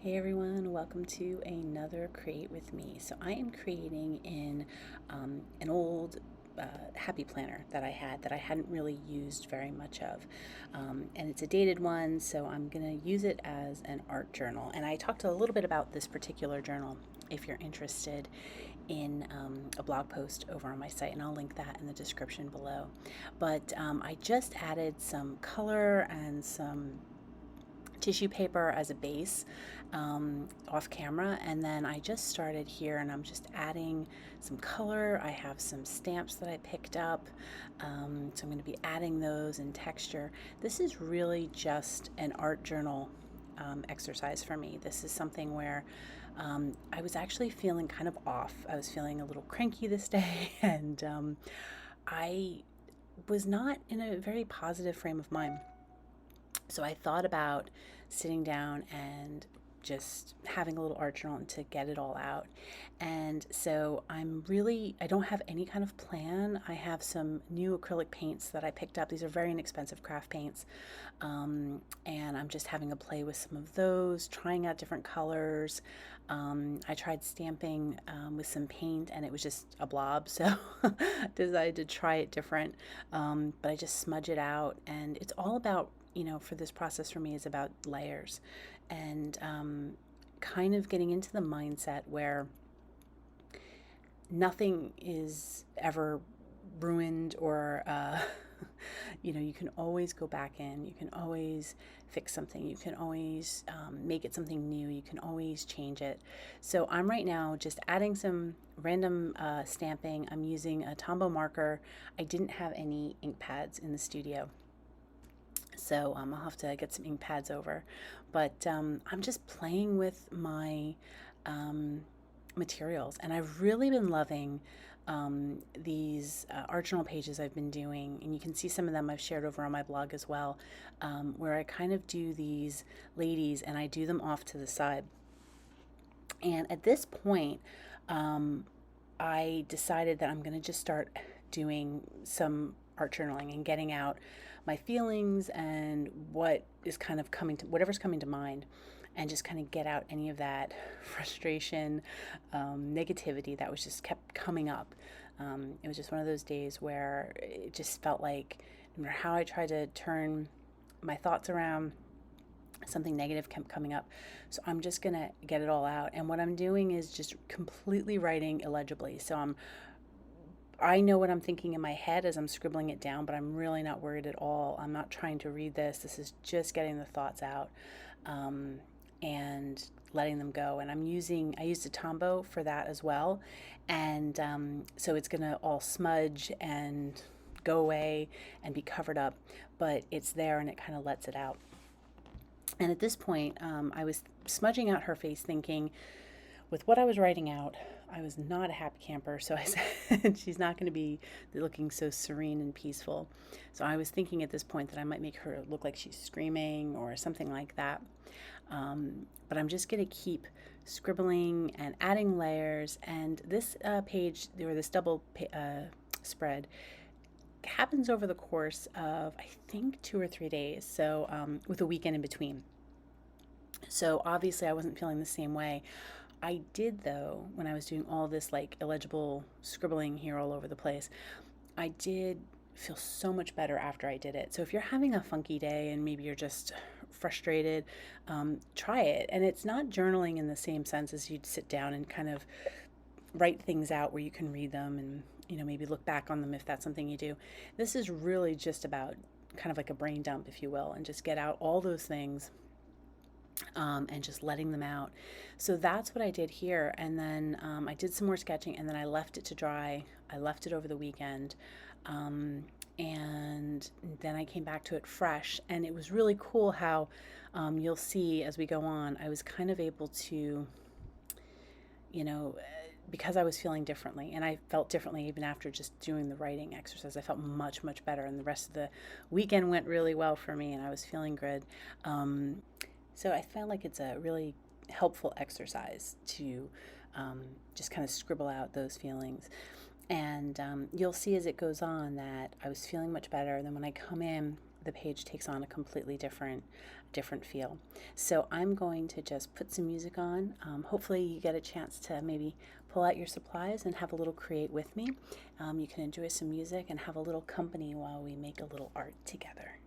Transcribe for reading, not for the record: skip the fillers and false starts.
Hey everyone, welcome to another Create with Me. So I am creating in an old happy planner that I had that I hadn't really used very much of. And it's a dated one, so I'm going to use it as an art journal. And I talked a little bit about this particular journal if you're interested in a blog post over on my site, and I'll link that in the description below. But I just added some color and some tissue paper as a base off camera, and then I just started here and I'm just adding some color. I have some stamps that I picked up, so I'm going to be adding those in texture. This is really just an art journal exercise for me. This is something where I was actually feeling kind of off. I was feeling a little cranky this day, and I was not in a very positive frame of mind. So I thought about sitting down and just having a little art journal to get it all out. And so I don't have any kind of plan. I have some new acrylic paints that I picked up. These are very inexpensive craft paints. And I'm just having a play with some of those, trying out different colors. I tried stamping with some paint and it was just a blob, so decided to try it different. But I just smudge it out, and it's all about, for this process for me, is about layers and kind of getting into the mindset where nothing is ever ruined or you can always go back in, you can always fix something, you can always make it something new, you can always change it. So I'm right now just adding some random stamping. I'm using a Tombow marker. I didn't have any ink pads in the studio, so I'll have to get some ink pads over. But I'm just playing with my materials, and I've really been loving these art journal pages I've been doing, and you can see some of them I've shared over on my blog as well, where I kind of do these ladies and I do them off to the side. And at this point, I decided that I'm going to just start doing some art journaling and getting out my feelings and whatever's coming to mind, and just kind of get out any of that frustration, negativity that was just kept coming up. It was just one of those days where it just felt like no matter how I tried to turn my thoughts around, something negative kept coming up. So I'm just gonna get it all out, and what I'm doing is just completely writing illegibly. So I know what I'm thinking in my head as I'm scribbling it down, but I'm really not worried at all. I'm not trying to read this. This is just getting the thoughts out and letting them go. And I used a Tombow for that as well. And so it's going to all smudge and go away and be covered up, but it's there and it kind of lets it out. And at this point, I was smudging out her face, thinking, with what I was writing out, I was not a happy camper. So I said, she's not going to be looking so serene and peaceful. So I was thinking at this point that I might make her look like she's screaming or something like that. But I'm just going to keep scribbling and adding layers. And this page, or this double spread, happens over the course of, I think, 2 or 3 days. So with a weekend in between. So obviously I wasn't feeling the same way. I did, though, when I was doing all this like illegible scribbling here all over the place, I did feel so much better after I did it. So if you're having a funky day and maybe you're just frustrated, try it. And it's not journaling in the same sense as you'd sit down and kind of write things out where you can read them and, maybe look back on them if that's something you do. This is really just about kind of like a brain dump, if you will, and just get out all those things and just letting them out. So that's what I did here. And then I did some more sketching, and then I left it to dry. I left it over the weekend. And then I came back to it fresh. And it was really cool how you'll see as we go on, I was kind of able to, because I was feeling differently, and I felt differently even after just doing the writing exercise. I felt much, much better. And the rest of the weekend went really well for me, and I was feeling good. So I felt like it's a really helpful exercise to just kind of scribble out those feelings. And you'll see as it goes on that I was feeling much better. And then when I come in, the page takes on a completely different feel. So I'm going to just put some music on. Hopefully you get a chance to maybe pull out your supplies and have a little create with me. You can enjoy some music and have a little company while we make a little art together.